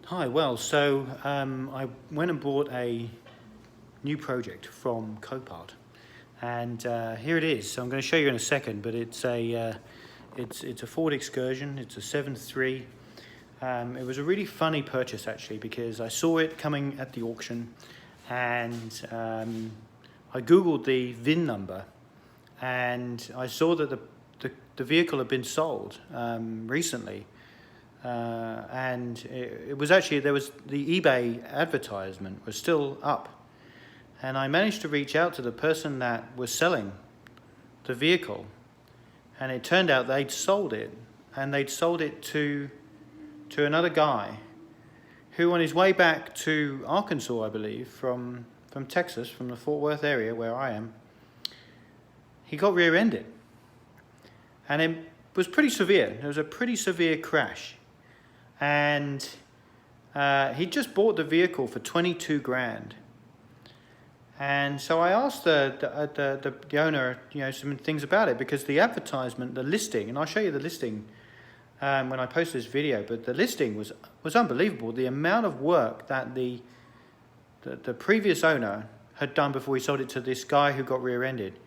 Hi, I went and bought a new project from Copart, and here it is. So I'm going to show you in a second, but it's a Ford Excursion. It's a 7.3. It was a really funny purchase actually, because I saw it coming at the auction, and I googled the VIN number, and I saw that the vehicle had been sold recently. And it was actually, there was the eBay advertisement was still up, and I managed to reach out to the person that was selling the vehicle, and it turned out they'd sold it, and they'd sold it to another guy who, on his way back to Arkansas, I believe, from Texas, from the Fort Worth area where I am, he got rear-ended, and it was pretty severe. It was a pretty severe crash. And he just bought the vehicle for 22 grand. And so I asked the owner, some things about it, because the advertisement, the listing, and I'll show you the listing when I post this video, but the listing was unbelievable. The amount of work that the previous owner had done before he sold it to this guy who got rear-ended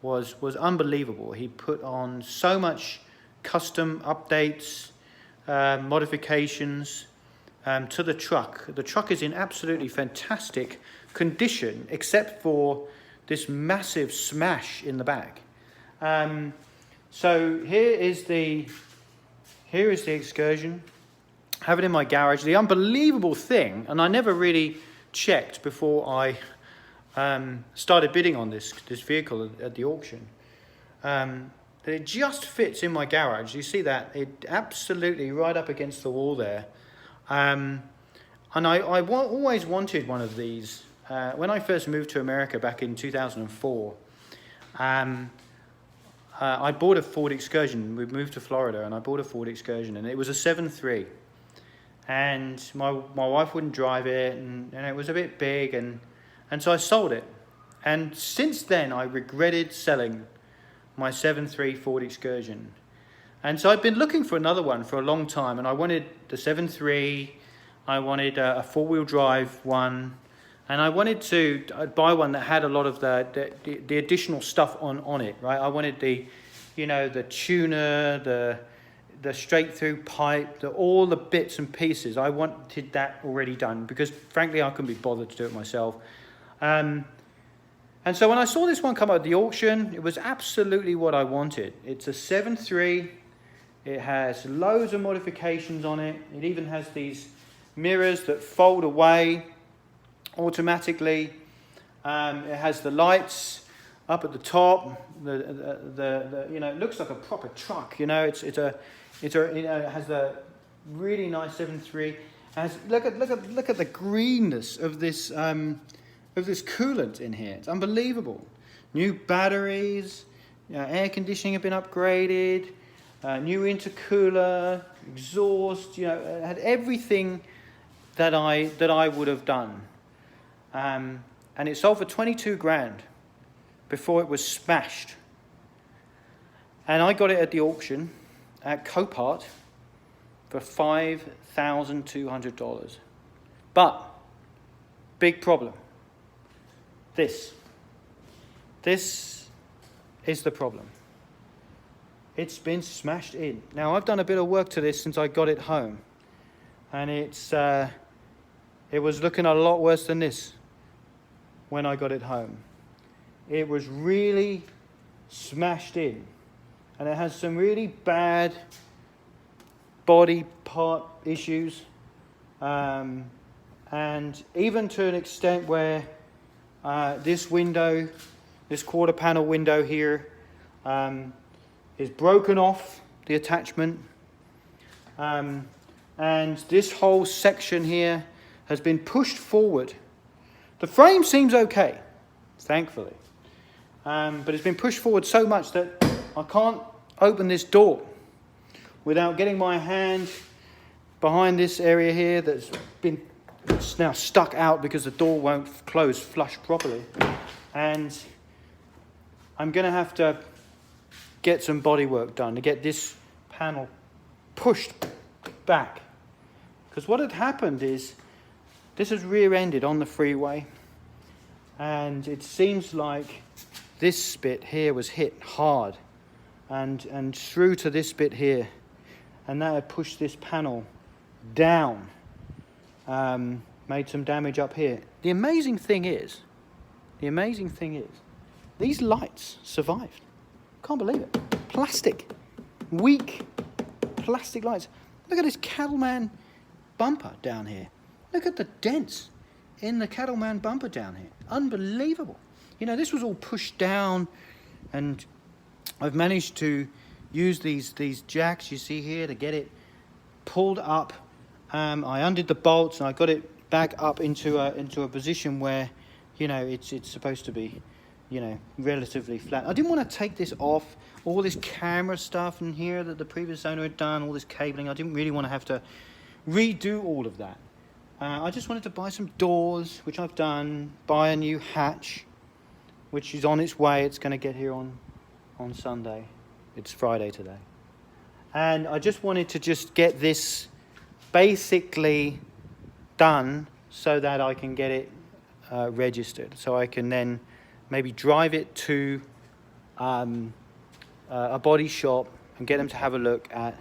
was unbelievable. He put on so much custom updates, modifications to the truck. The truck is in absolutely fantastic condition, except for this massive smash in the back. So here is the Excursion. I have it in my garage. The unbelievable thing, and I never really checked before I started bidding on this vehicle at the auction. It just fits in my garage. You see that? It absolutely right up against the wall there. And I always wanted one of these. When I first moved to America back in 2004, I bought a Ford Excursion. We moved to Florida, and I bought a Ford Excursion, and it was a 7.3. And my wife wouldn't drive it, and it was a bit big, and so I sold it. And since then, I regretted selling my 7.3 Ford Excursion. And so I've been looking for another one for a long time, and I wanted the 7.3, I wanted a four-wheel drive one, and I wanted to buy one that had a lot of the additional stuff on it, right? I wanted the tuner, the straight-through pipe, all the bits and pieces. I wanted that already done, because frankly I couldn't be bothered to do it myself. And so when I saw this one come out at the auction, it was absolutely what I wanted. It's a 7.3. It has loads of modifications on it. It even has these mirrors that fold away automatically. It has the lights up at the top. It looks like a proper truck. It has the really nice 7.3. Look at the greenness of this. Of this coolant in here. It's unbelievable. New batteries, air conditioning have been upgraded, new intercooler, exhaust, it had everything that I would have done. And it sold for 22 grand before it was smashed. And I got it at the auction at Copart for $5,200. But big problem. This is the problem. It's been smashed in. Now, I've done a bit of work to this since I got it home, and it was looking a lot worse than this when I got it home. It was really smashed in, and it has some really bad body part issues, and even to an extent where this window, this quarter panel window here, is broken off, the attachment. And this whole section here has been pushed forward. The frame seems okay, thankfully. But it's been pushed forward so much that I can't open this door without getting my hand behind this area here it's now stuck out because the door won't close flush properly. And I'm going to have to get some body work done to get this panel pushed back, Because what had happened is this was rear-ended on the freeway, and it seems like this bit here was hit hard and through to this bit here, and that had pushed this panel down, made some damage up here. The amazing thing is these lights survived. Can't believe it. Plastic, weak plastic lights. Look at this Cattleman bumper down here. Look at the dents in the Cattleman bumper down here. Unbelievable. You know, this was all pushed down, and I've managed to use these jacks you see here to get it pulled up. I undid the bolts and I got it back up into a position where, you know, it's supposed to be, you know, relatively flat. I didn't want to take this off. All this camera stuff in here that the previous owner had done, all this cabling, I didn't really want to have to redo all of that. I just wanted to buy some doors, which I've done, buy a new hatch, which is on its way. It's going to get here on Sunday. It's Friday today. And I just wanted to just get this basically done so that I can get it registered. So I can then maybe drive it to a body shop and get them to have a look at,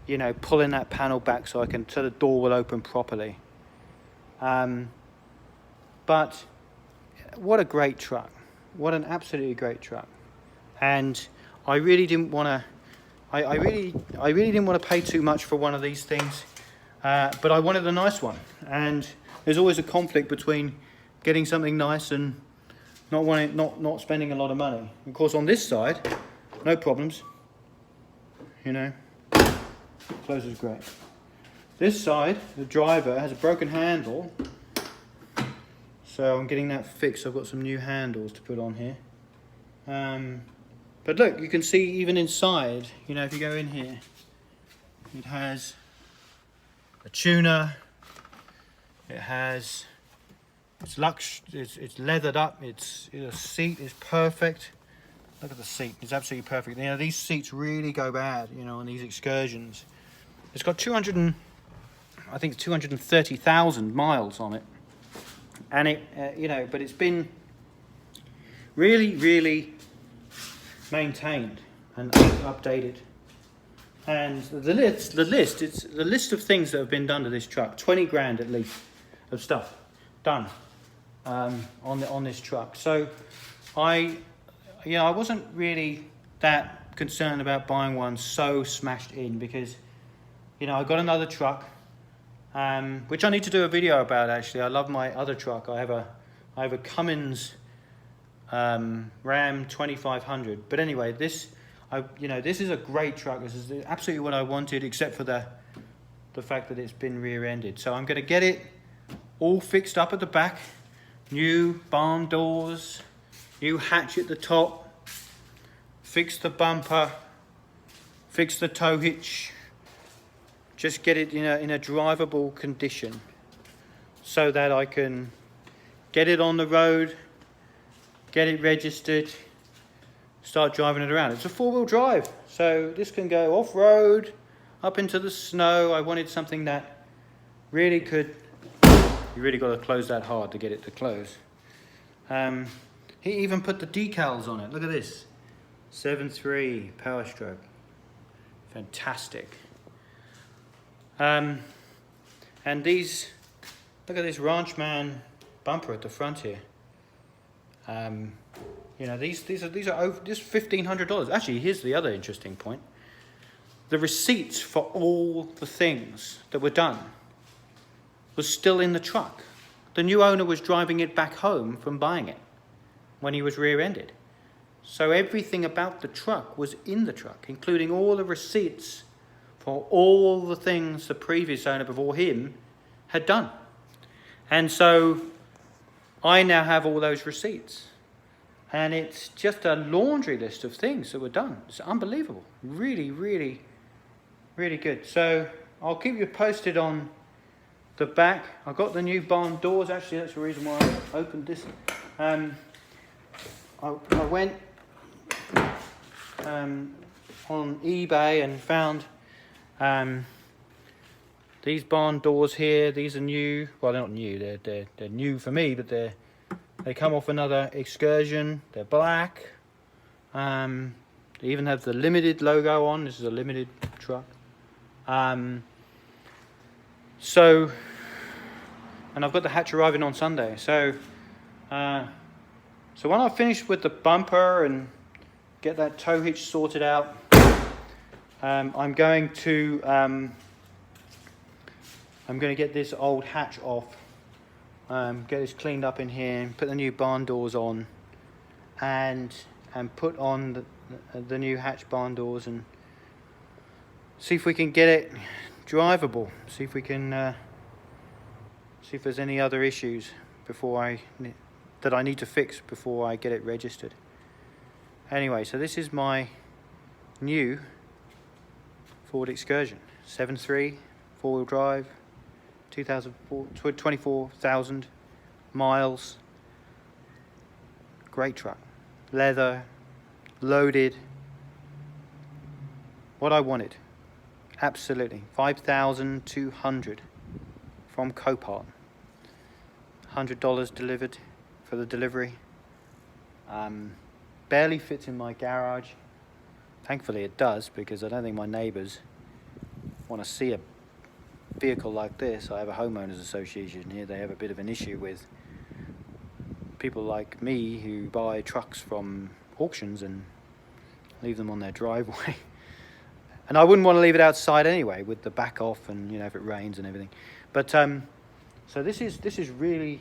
you know, pulling that panel back so the door will open properly. But what a great truck. What an absolutely great truck. And I really didn't want to I really didn't want to pay too much for one of these things, but I wanted a nice one. And there's always a conflict between getting something nice and not spending a lot of money. Of course, on this side, no problems. You know, closes great. This side, the driver has a broken handle, so I'm getting that fixed. I've got some new handles to put on here. But look, you can see even inside, you know, if you go in here, it has a tuner, it has, it's leathered up, the seat is perfect. Look at the seat, it's absolutely perfect. You know, these seats really go bad, you know, on these excursions. It's got 230,000 miles on it. And it, you know, but it's been really maintained and updated. And the list of things that have been done to this truck, 20 grand at least of stuff done on this truck. So I wasn't really that concerned about buying one so smashed in, because, you know, I got another truck, which I need to do a video about. Actually, I love my other truck. I have a Cummins Ram 2500. But anyway, this is a great truck. This is absolutely what I wanted, except for the fact that it's been rear-ended. So I'm going to get it all fixed up at the back, new barn doors, new hatch at the top, fix the bumper, fix the tow hitch, just get it in a drivable condition so that I can get it on the road, get it registered, start driving it around. It's a four-wheel drive, so this can go off-road, up into the snow. I wanted something that really could, you really got to close that hard to get it to close. He even put the decals on it. Look at this, 7.3 Power Stroke, fantastic. And these, look at this Ranchman bumper at the front here. You know, these are over just $1,500. Actually, here's the other interesting point. The receipts for all the things that were done was still in the truck. The new owner was driving it back home from buying it when he was rear-ended. So everything about the truck was in the truck, including all the receipts for all the things the previous owner before him had done. And so I now have all those receipts. And it's just a laundry list of things that were done. It's unbelievable. Really good. So I'll keep you posted on the back. I've got the new barn doors. Actually, that's the reason why I opened this. I went on eBay and found These barn doors here, these are new. Well, they're not new. They're new for me, but they come off another Excursion. They're black. They even have the limited logo on. This is a limited truck. So, and I've got the hatch arriving on Sunday. So when I finish with the bumper and get that tow hitch sorted out, I'm going to get this old hatch off, get this cleaned up in here, put the new barn doors on, and put on the new hatch barn doors, and see if we can get it drivable. See if we can see if there's any other issues that I need to fix before I get it registered. Anyway, so this is my new Ford Excursion 7.3 4-wheel drive, 24,000 miles. Great truck, leather, loaded, what I wanted. Absolutely. 5,200 from Copart. $100 delivered for the delivery. Barely fits in my garage. Thankfully it does, because I don't think my neighbours want to see a vehicle like this. I have a homeowners association here. They have a bit of an issue with people like me who buy trucks from auctions and leave them on their driveway. And I wouldn't want to leave it outside anyway, with the back off, and you know, if it rains and everything. But so this is really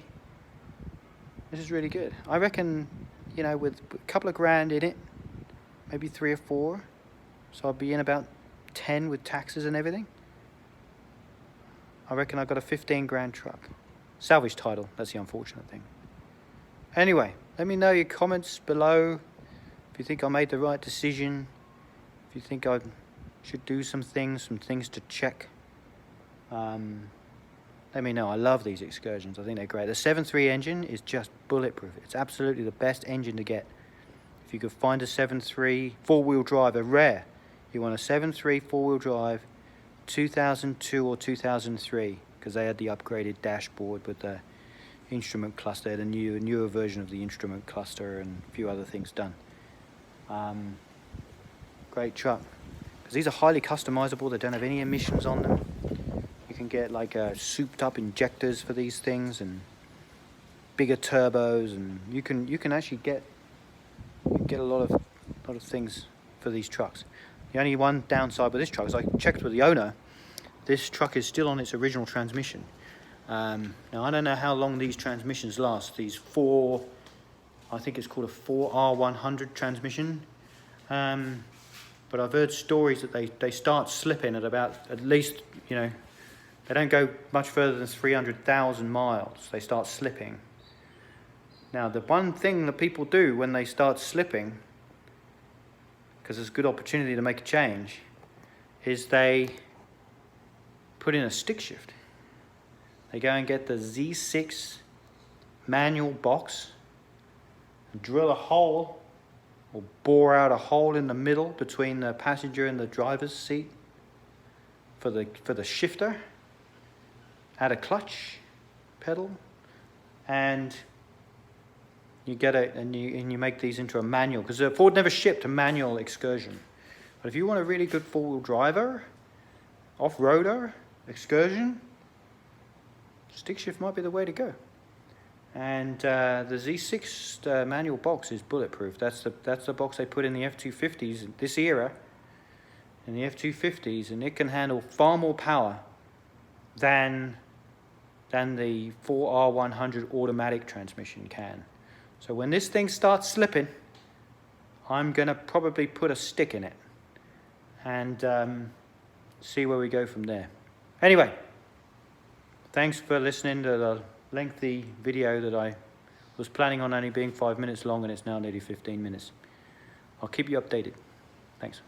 good. I reckon, you know, with a couple of grand in it, maybe 3 or 4, so I'll be in about 10 with taxes and everything. I reckon I got a 15 grand truck. Salvage title, that's the unfortunate thing. Anyway, let me know your comments below if you think I made the right decision, if you think I should do some things to check. Let me know. I love these Excursions. I think they're great. The 7.3 engine is just bulletproof. It's absolutely the best engine to get. If you could find a 7.3 4-wheel drive, a rare, you want a 7.3 4-wheel drive, 2002 or 2003, because they had the upgraded dashboard with the instrument cluster. They had a newer version of the instrument cluster and a few other things done. Great truck. Because these are highly customizable. They don't have any emissions on them. You can get like souped up injectors for these things, and bigger turbos, and you can actually get a lot of things for these trucks. The only one downside with this truck is, I checked with the owner, this truck is still on its original transmission. Now I don't know how long these transmissions last. These I think it's called a 4R100 transmission. But I've heard stories that they start slipping at least, you know, they don't go much further than 300,000 miles. They start slipping. Now, the one thing that people do when they start slipping, because it's a good opportunity to make a change, is they put in a stick shift. They go and get the Z6 manual box, and drill a hole, or bore out a hole in the middle between the passenger and the driver's seat for the shifter, add a clutch pedal, and you get it, and you make these into a manual, because Ford never shipped a manual Excursion. But if you want a really good 4-wheel driver, off-roader Excursion, stick shift might be the way to go. And the Z6 manual box is bulletproof. That's the box they put in the F250s this era, in the F250s, and it can handle far more power than the 4R100 automatic transmission can. So when this thing starts slipping, I'm gonna probably put a stick in it and see where we go from there. Anyway, thanks for listening to the lengthy video that I was planning on only being 5 minutes long, and it's now nearly 15 minutes. I'll keep you updated. Thanks.